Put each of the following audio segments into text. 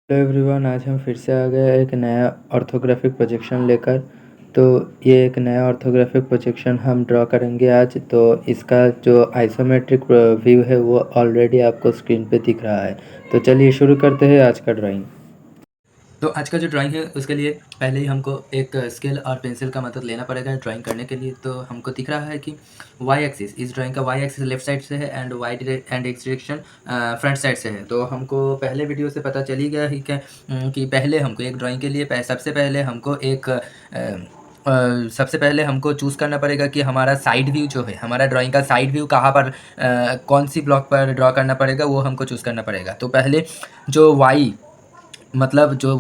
Hello everyone, आज हम फिर से आ गए एक नया ऑर्थोग्राफिक प्रोजेक्शन लेकर। तो ये एक नया ऑर्थोग्राफिक प्रोजेक्शन हम ड्रॉ करेंगे आज। तो इसका जो आइसोमेट्रिक व्यू है वो ऑलरेडी आपको स्क्रीन पे दिख रहा है। तो चलिए शुरू करते हैं आज का ड्राइंग। तो आज का जो ड्राइंग है उसके लिए पहले ही हमको एक स्केल और पेंसिल का मदद लेना पड़ेगा ड्राइंग करने के लिए। तो हमको दिख रहा है कि वाई एक्सिस, इस ड्राइंग का वाई एक्सिस लेफ्ट साइड से है and x direction front side से है। तो हमको पहले वीडियो से पता चल ही गया ही कि पहले हमको एक ड्राइंग के लिए सबसे पहले हमको चूज़ करना पड़ेगा कि हमारा साइड व्यू जो है, हमारा ड्राइंग का साइड व्यू कहाँ पर कौन सी ब्लॉक पर ड्रॉ करना पड़ेगा वो हमको चूज़ करना पड़ेगा। तो पहले जो वाई मतलब जो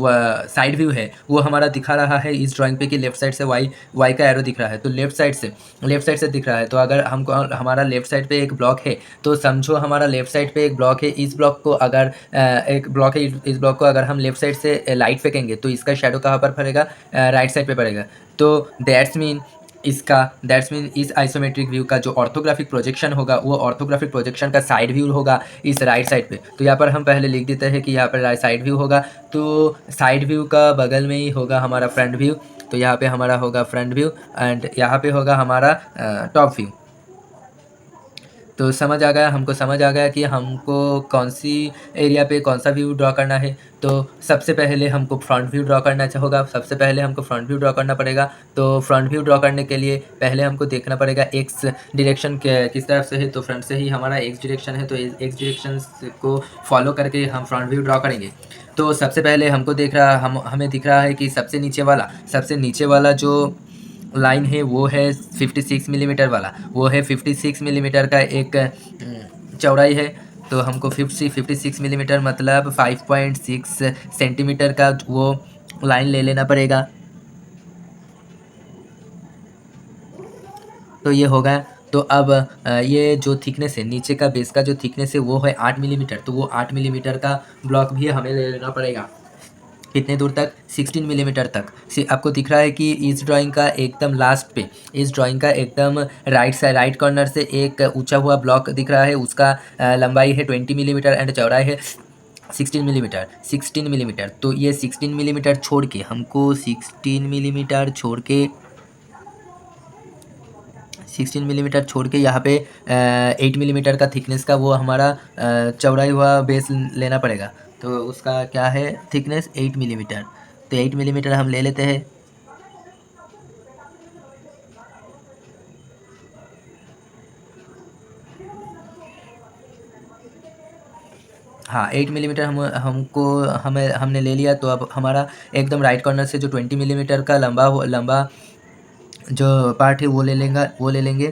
साइड व्यू है वो हमारा दिखा रहा है इस ड्राइंग पे कि लेफ्ट साइड से वाई का एरो दिख रहा है। तो लेफ्ट साइड से दिख रहा है। तो अगर हमको हमारा लेफ्ट साइड पे एक ब्लॉक है तो समझो हमारा लेफ्ट साइड पे एक ब्लॉक है। इस ब्लॉक को अगर एक ब्लॉक है, इस ब्लॉक को अगर हम लेफ्ट साइड से लाइट फेंकेंगे तो इसका शेडो कहाँ पर पड़ेगा? राइट साइड पे पड़ेगा। तो दैट्स मीन इस आइसोमेट्रिक व्यू का जो ऑर्थोग्राफिक प्रोजेक्शन होगा वो ऑर्थोग्राफिक प्रोजेक्शन का साइड व्यू होगा इस राइट साइड पे। तो यहाँ पर हम पहले लिख देते हैं कि यहाँ पर साइड व्यू होगा। तो साइड व्यू का बगल में ही होगा हमारा फ्रंट व्यू। तो यहाँ पे हमारा होगा फ्रंट व्यू एंड यहाँ पे होगा हमारा टॉप व्यू। तो हमको समझ आ गया कि हमको कौन सी एरिया पे कौन सा व्यू ड्रॉ करना है। तो सबसे पहले हमको फ्रंट व्यू ड्रॉ करना होगा। सबसे पहले हमको फ्रंट व्यू ड्रॉ करना पड़ेगा। तो फ्रंट व्यू ड्रॉ करने के लिए पहले हमको देखना पड़ेगा एक्स डायरेक्शन किस तरफ से है। तो फ्रंट से ही हमारा एक्स डायरेक्शन है, तो एक्स डायरेक्शन को फॉलो करके हम फ्रंट व्यू ड्रॉ करेंगे। तो सबसे पहले हमें दिख रहा है कि सबसे नीचे वाला जो लाइन है वो है 56 मिलीमीटर वाला, वो है 56 मिलीमीटर का एक चौड़ाई है। तो हमको 56 मिलीमीटर मतलब 5.6 सेंटीमीटर का वो लाइन ले लेना पड़ेगा। तो ये होगा। तो अब ये जो थिकनेस है, नीचे का बेस का जो थिकनेस है वो है 8 मिलीमीटर। तो वो 8 मिलीमीटर का ब्लॉक भी हमें ले लेना पड़ेगा। कितने दूर तक? 16 मिलीमीटर तक। आपको दिख रहा है कि इस ड्राइंग का एकदम लास्ट पे, इस ड्राइंग का एकदम राइट कॉर्नर से एक ऊंचा हुआ ब्लॉक दिख रहा है। उसका लंबाई है 20 मिलीमीटर एंड चौड़ाई है 16 मिलीमीटर। तो ये 16 मिलीमीटर छोड़ के हमको 16 मिलीमीटर छोड़ के यहाँ पे 8 मिलीमीटर का थिकनेस का वो हमारा चौड़ाई हुआ बेस लेना पड़ेगा। तो उसका क्या है थिकनेस? 8 मिलीमीटर। तो 8 मिलीमीटर हम ले लेते हैं। हाँ, 8 मिलीमीटर हमने ले लिया। तो अब हमारा एकदम राइट कॉर्नर से जो 20 मिलीमीटर का लंबा जो पार्ट है वो ले लेंगे।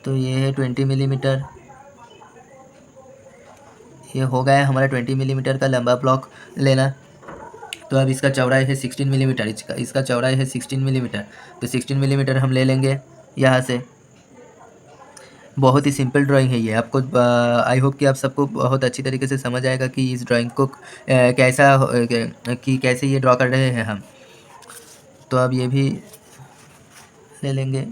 तो ये है 20 मिलीमीटर। ये हो गया है हमारा 20 मिलीमीटर का लंबा ब्लॉक लेना। तो अब इसका चौड़ाई है 16 मिलीमीटर, इसका चौड़ाई है 16 मिलीमीटर। तो 16 मिलीमीटर हम ले लेंगे यहाँ से। बहुत ही सिंपल ड्राइंग है ये। आपको आई होप कि आप सबको बहुत अच्छी तरीके से समझ आएगा कि इस ड्राइंग को कैसे ये ड्रॉ कर रहे हैं हम। तो अब ये भी ले लेंगे।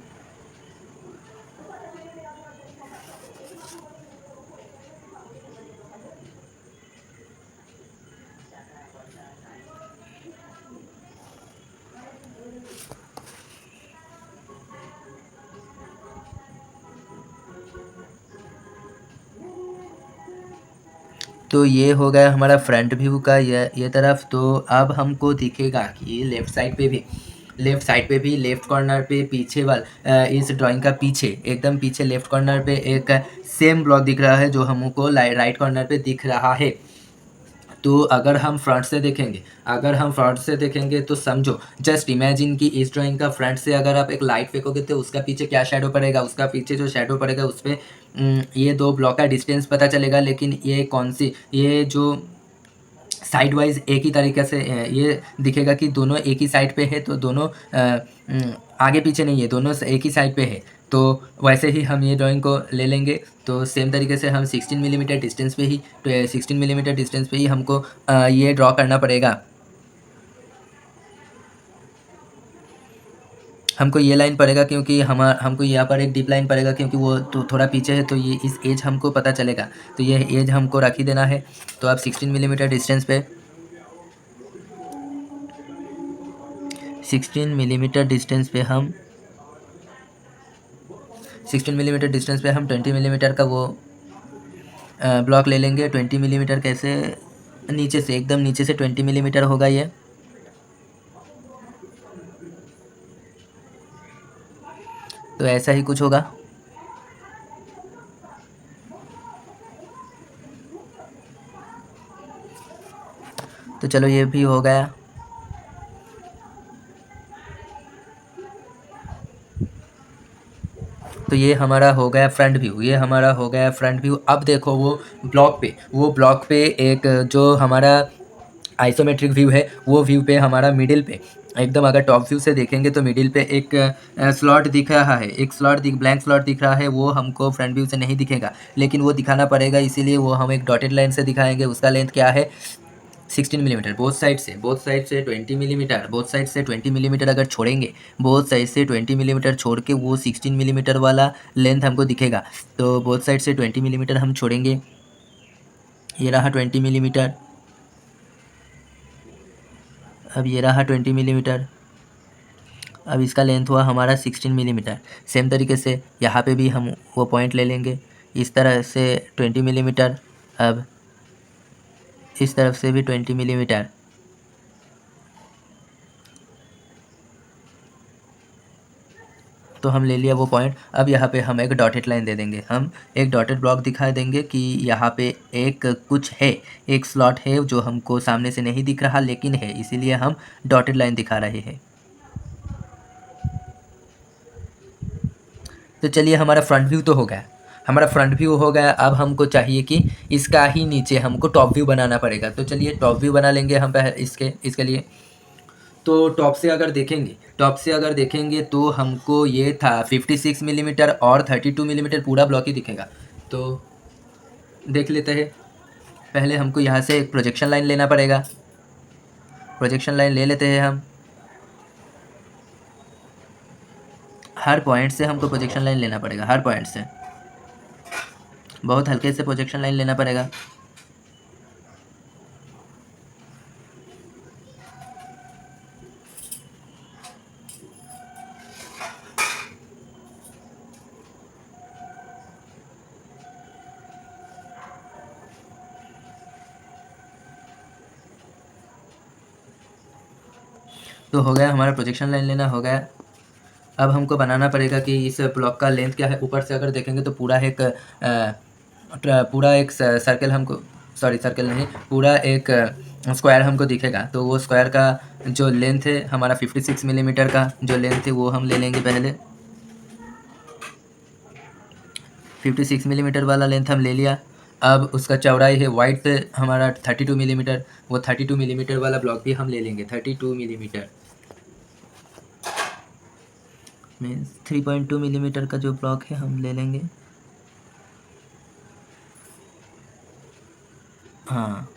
तो ये हो गया हमारा फ्रंट व्यू का ये तरफ। तो अब हमको दिखेगा कि लेफ़्ट साइड पे भी लेफ़्ट कॉर्नर पे पीछे इस ड्राइंग का पीछे एकदम पीछे लेफ़्ट कॉर्नर पे एक सेम ब्लॉक दिख रहा है जो हमको राइट कॉर्नर पे दिख रहा है। तो अगर हम फ्रंट से देखेंगे तो समझो, जस्ट इमेजिन कि इस ड्राइंग का फ्रंट से अगर आप एक लाइट फेंकोगे तो उसका पीछे क्या शेडो पड़ेगा? उसका पीछे जो शेडो पड़ेगा उस पर ये दो ब्लॉक का डिस्टेंस पता चलेगा। लेकिन ये जो साइड वाइज एक ही तरीके से ये दिखेगा कि दोनों एक ही साइड पे है। तो दोनों आगे पीछे नहीं है, दोनों एक ही साइड पे है। तो वैसे ही हम ये ड्राइंग को ले लेंगे। तो सेम तरीके से हम 16 मिलीमीटर डिस्टेंस पे ही 16 मिलीमीटर डिस्टेंस पे ही हमको ये ड्रॉ करना पड़ेगा। हमको ये लाइन पड़ेगा क्योंकि हमको यहाँ पर एक डीप लाइन पड़ेगा क्योंकि वो तो थोड़ा पीछे है, तो ये इस एज हमको पता चलेगा, तो ये एज हमको रख ही देना है। तो अब 16 मिलीमीटर डिस्टेंस पे 16 मिलीमीटर डिस्टेंस पे हम 16 मिलीमीटर डिस्टेंस पे हम 20 मिलीमीटर का वो ब्लॉक ले लेंगे। 20 मिलीमीटर कैसे, नीचे से एकदम नीचे से 20 मिलीमीटर होगा ये। तो ऐसा ही कुछ होगा। तो चलो ये भी हो गया। तो ये हमारा हो गया फ्रंट व्यू, ये हमारा हो गया फ्रंट व्यू। अब देखो वो ब्लॉक पे एक जो हमारा आइसोमेट्रिक व्यू है, वो व्यू पे हमारा मिडिल पे एकदम, अगर टॉप व्यू से देखेंगे तो मिडिल पे एक स्लॉट दिख रहा है, एक ब्लैंक स्लॉट दिख रहा है। वो हमको फ्रंट व्यू से नहीं दिखेगा, लेकिन वो दिखाना पड़ेगा, इसीलिए वो हम एक डॉटेड लाइन से दिखाएंगे। उसका लेंथ क्या है, 16 मिलीमीटर। बोथ साइड से 20 मिलीमीटर, बोथ साइड से 20 मिलीमीटर अगर छोड़ेंगे, बोथ साइड से 20 मिलीमीटर छोड़ के वो 16 मिलीमीटर वाला लेंथ हमको दिखेगा। तो बोथ साइड से 20 मिलीमीटर हम छोड़ेंगे, ये रहा 20 मिलीमीटर। अब ये रहा 20 मिलीमीटर। अब इसका लेंथ हुआ हमारा 16 मिलीमीटर। सेम तरीके से यहाँ पे भी हम वो पॉइंट ले लेंगे, इस तरह से 20 मिलीमीटर। अब इस तरफ से भी 20 मिलीमीटर। तो हम ले लिया वो पॉइंट। अब यहाँ पे हम एक डॉटेड लाइन दे देंगे, हम एक डॉटेड ब्लॉक दिखा देंगे कि यहाँ पे एक कुछ है, एक स्लॉट है जो हमको सामने से नहीं दिख रहा लेकिन है, इसीलिए हम डॉटेड लाइन दिखा रहे हैं। तो चलिए हमारा फ्रंट व्यू तो हो गया, हमारा फ्रंट व्यू हो गया। अब हमको चाहिए कि इसका ही नीचे हमको टॉप व्यू बनाना पड़ेगा। तो चलिए टॉप व्यू बना लेंगे हम इसके लिए। तो टॉप से अगर देखेंगे तो हमको ये था 56 मिलीमीटर और 32 मिलीमीटर पूरा ब्लॉक ही दिखेगा। तो देख लेते हैं। पहले हमको यहाँ से एक प्रोजेक्शन लाइन लेना पड़ेगा, प्रोजेक्शन लाइन ले लेते हैं हम। हर पॉइंट से हमको प्रोजेक्शन लाइन लेना पड़ेगा, हर पॉइंट से बहुत हल्के से प्रोजेक्शन लाइन लेना पड़ेगा। तो हो गया, हमारा प्रोजेक्शन लाइन लेना हो गया। अब हमको बनाना पड़ेगा कि इस ब्लॉक का लेंथ क्या है। ऊपर से अगर देखेंगे तो पूरा एक सर्कल हमको, सॉरी सर्कल नहीं, पूरा एक स्क्वायर हमको दिखेगा। तो वो स्क्वायर का जो लेंथ है हमारा 56 मिलीमीटर का जो लेंथ है वो हम ले लेंगे। पहले 56 मिलीमीटर वाला लेंथ हम ले लिया। अब उसका चौड़ाई है वाइड पे हमारा 32 मिलीमीटर, वो 32 मिलीमीटर वाला ब्लॉक भी हम ले लेंगे। 32 मिलीमीटर मीन्स 3.2 मिलीमीटर का जो ब्लॉक है हम ले लेंगे। हाँ,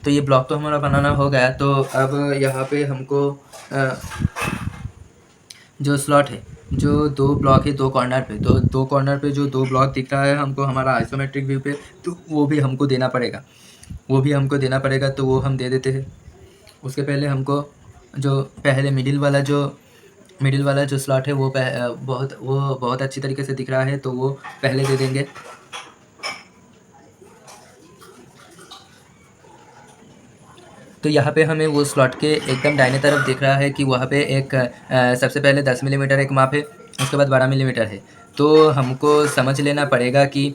तो ये ब्लॉक तो हमारा बनाना हो गया। तो अब यहाँ पे हमको जो स्लॉट है, जो दो ब्लॉक है दो कॉर्नर पे, तो दो कॉर्नर पे जो दो ब्लॉक दिख रहा है हमको हमारा आइसोमेट्रिक व्यू पे, तो वो भी हमको देना पड़ेगा, वो भी हमको देना पड़ेगा। तो वो हम दे देते हैं। उसके पहले हमको जो पहले मिडिल वाला जो स्लॉट है वो बहुत अच्छी तरीके से दिख रहा है, तो वो पहले दे देंगे। तो यहाँ पे हमें वो स्लॉट के एकदम दाहिने तरफ दिख रहा है कि वहाँ पे एक सबसे पहले 10 मिलीमीटर एक माप है, उसके बाद 12 मिलीमीटर है। तो हमको समझ लेना पड़ेगा कि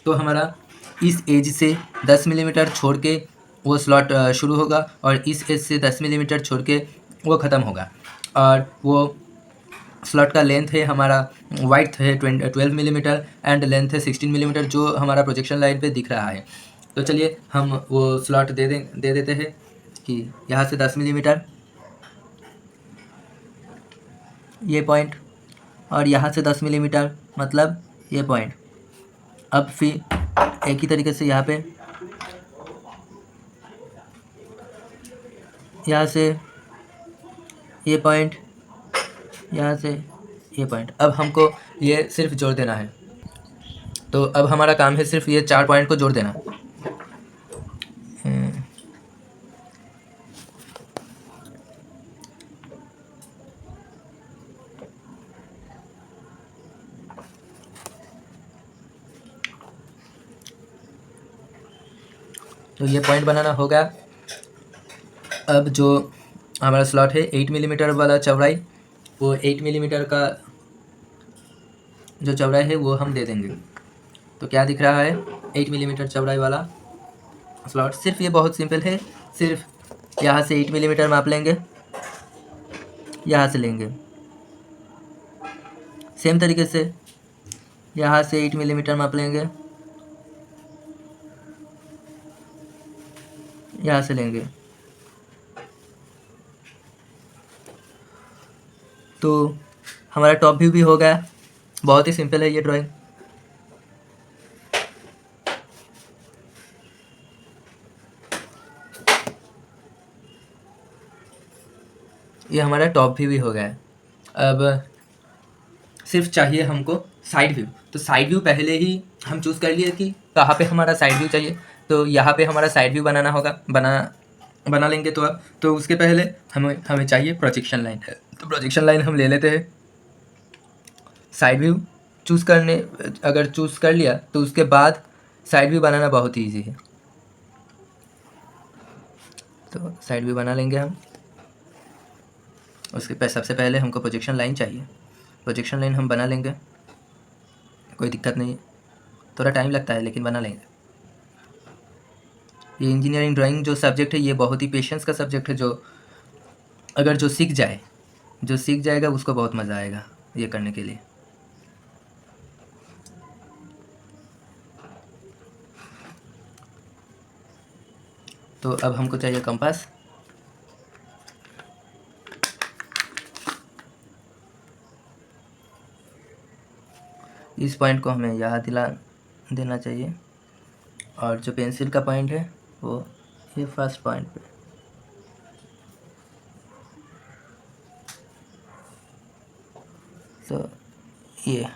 तो हमारा इस एज से 10 मिलीमीटर छोड़ के वो स्लॉट शुरू होगा और इस एज से 10 मिलीमीटर छोड़ के वो ख़त्म होगा। और वो स्लॉट का लेंथ है हमारा वाइड है 12 मिलीमीटर एंड लेंथ है 16 मिलीमीटर, जो हमारा प्रोजेक्शन लाइन पे दिख रहा है। तो चलिए हम वो स्लॉट दे देते हैं कि यहाँ से 10 मिलीमीटर ये पॉइंट, और यहाँ से 10 मिलीमीटर मतलब ये पॉइंट। अब फिर एक ही तरीके से यहाँ से ये पॉइंट, यहाँ से ये पॉइंट। अब हमको ये सिर्फ जोड़ देना है। तो अब हमारा काम है सिर्फ ये 4 पॉइंट को जोड़ देना। तो ये पॉइंट बनाना होगा। अब जो हमारा स्लॉट है 8 मिलीमीटर वाला चौड़ाई, वो 8 मिलीमीटर का जो चौड़ाई है वो हम दे देंगे। तो क्या दिख रहा है, 8 मिलीमीटर चौड़ाई वाला स्लॉट। सिर्फ ये बहुत सिंपल है, सिर्फ यहाँ से 8 मिलीमीटर माप लेंगे, यहाँ से लेंगे। सेम तरीके से यहाँ से 8 मिलीमीटर माप लेंगे, यहाँ से लेंगे। तो हमारा टॉप व्यू भी हो गया। बहुत ही सिंपल है ये ड्राइंग। ये हमारा टॉप व्यू भी हो गया है। अब सिर्फ चाहिए हमको साइड व्यू। तो साइड व्यू पहले ही हम चूज़ कर लिए कि कहाँ पे हमारा साइड व्यू चाहिए। तो यहाँ पे हमारा साइड व्यू बनाना होगा, बना लेंगे। तो अब तो उसके पहले हमें चाहिए प्रोजेक्शन लाइन। तो प्रोजेक्शन लाइन हम ले लेते हैं। साइड व्यू अगर चूज़ कर लिया तो उसके बाद साइड व्यू बनाना बहुत ही ईजी है। तो साइड व्यू बना लेंगे हम। उसके सबसे पहले हमको प्रोजेक्शन लाइन चाहिए। प्रोजेक्शन लाइन हम बना लेंगे, कोई दिक्कत नहीं है। थोड़ा टाइम लगता है लेकिन बना लेंगे। ये इंजीनियरिंग ड्राइंग जो सब्जेक्ट है ये बहुत ही पेशेंस का सब्जेक्ट है। जो सीख जाएगा उसको बहुत मज़ा आएगा ये करने के लिए। तो अब हमको चाहिए कंपास। इस पॉइंट को हमें यहाँ देना चाहिए, और जो पेंसिल का पॉइंट है वो ये फर्स्ट पॉइंट पे। तो ये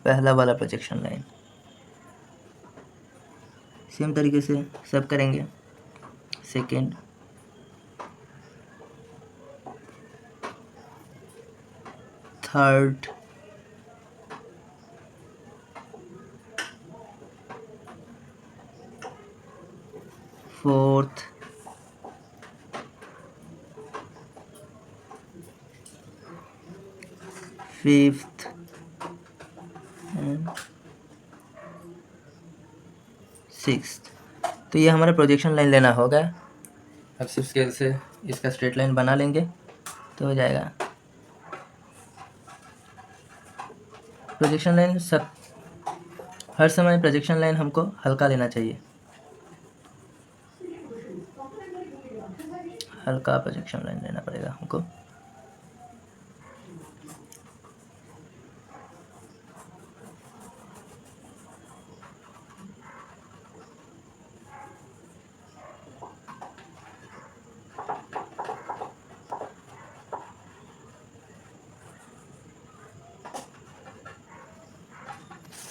पहला वाला प्रोजेक्शन लाइन। सेम तरीके से सब करेंगे। Second, third, fourth, fifth and sixth. तो ये हमारा प्रोजेक्शन लाइन लेना होगा। अब सिर्फ स्केल से इसका स्ट्रेट लाइन बना लेंगे तो हो जाएगा। प्रोजेक्शन लाइन हर समय प्रोजेक्शन लाइन हमको हल्का लेना चाहिए। हल्का प्रोजेक्शन लाइन लेना पड़ेगा हमको।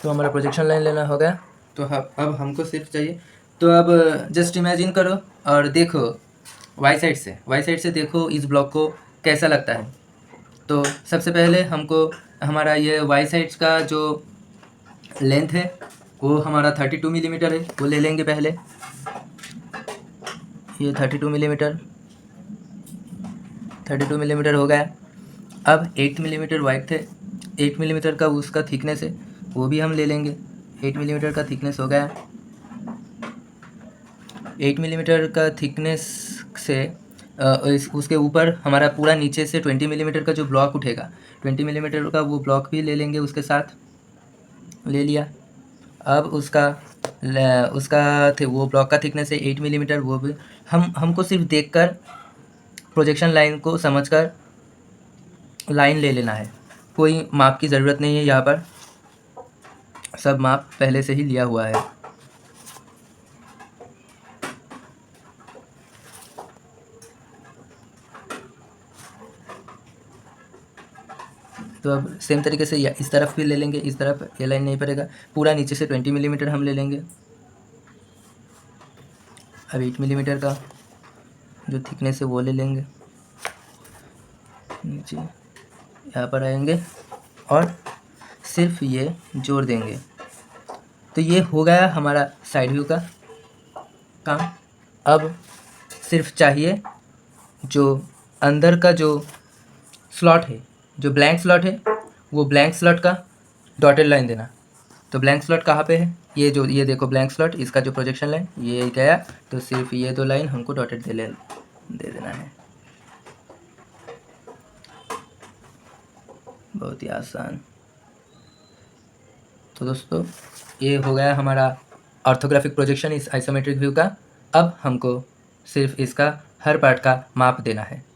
तो हमारा प्रोजेक्शन लाइन लेना होगा। तो अब हमको सिर्फ चाहिए। तो अब जस्ट इमेजिन करो और देखो वाई साइड से देखो इस ब्लॉक को कैसा लगता है। तो सबसे पहले हमको हमारा ये वाई साइड का जो लेंथ है वो हमारा 32 मिलीमीटर है, वो ले लेंगे पहले। ये 32 मिलीमीटर हो गया। अब 8 मिलीमीटर वाइड थे, 8 मिलीमीटर का उसका थिकनेस है, वो भी हम ले लेंगे। 8 मिलीमीटर का थिकनेस हो गया। 8 मिलीमीटर का थिकनेस से उसके ऊपर हमारा पूरा नीचे से 20 मिलीमीटर का जो ब्लॉक उठेगा, 20 मिलीमीटर का वो ब्लॉक भी ले लेंगे, उसके साथ ले लिया। अब वो ब्लॉक का थिकनेस है 8 मिलीमीटर। वो भी हमको सिर्फ देखकर प्रोजेक्शन लाइन को समझकर लाइन ले लेना है। कोई माप की ज़रूरत नहीं है, यहाँ पर सब माप पहले से ही लिया हुआ है। तो अब सेम तरीके से इस तरफ भी ले लेंगे, इस तरफ ये लाइन नहीं पड़ेगा, पूरा नीचे से 20 मिलीमीटर हम ले लेंगे। अब 8 मिलीमीटर का जो थिकनेस है वो ले लेंगे, नीचे यहाँ पर आएंगे और सिर्फ ये जोड़ देंगे। तो ये हो गया हमारा साइड व्यू का काम। अब सिर्फ चाहिए जो अंदर का जो स्लॉट है, जो ब्लैंक स्लॉट है, वो ब्लैंक स्लॉट का डॉटेड लाइन देना। तो ब्लैंक स्लॉट कहाँ पे है, ये देखो ब्लैंक स्लॉट, इसका जो प्रोजेक्शन लाइन ये गया, तो सिर्फ ये 2 लाइन हमको डॉटेड दे देना है। बहुत ही आसान। तो दोस्तों ये हो गया हमारा ऑर्थोग्राफिक प्रोजेक्शन इस आइसोमेट्रिक व्यू का। अब हमको सिर्फ इसका हर पार्ट का माप देना है।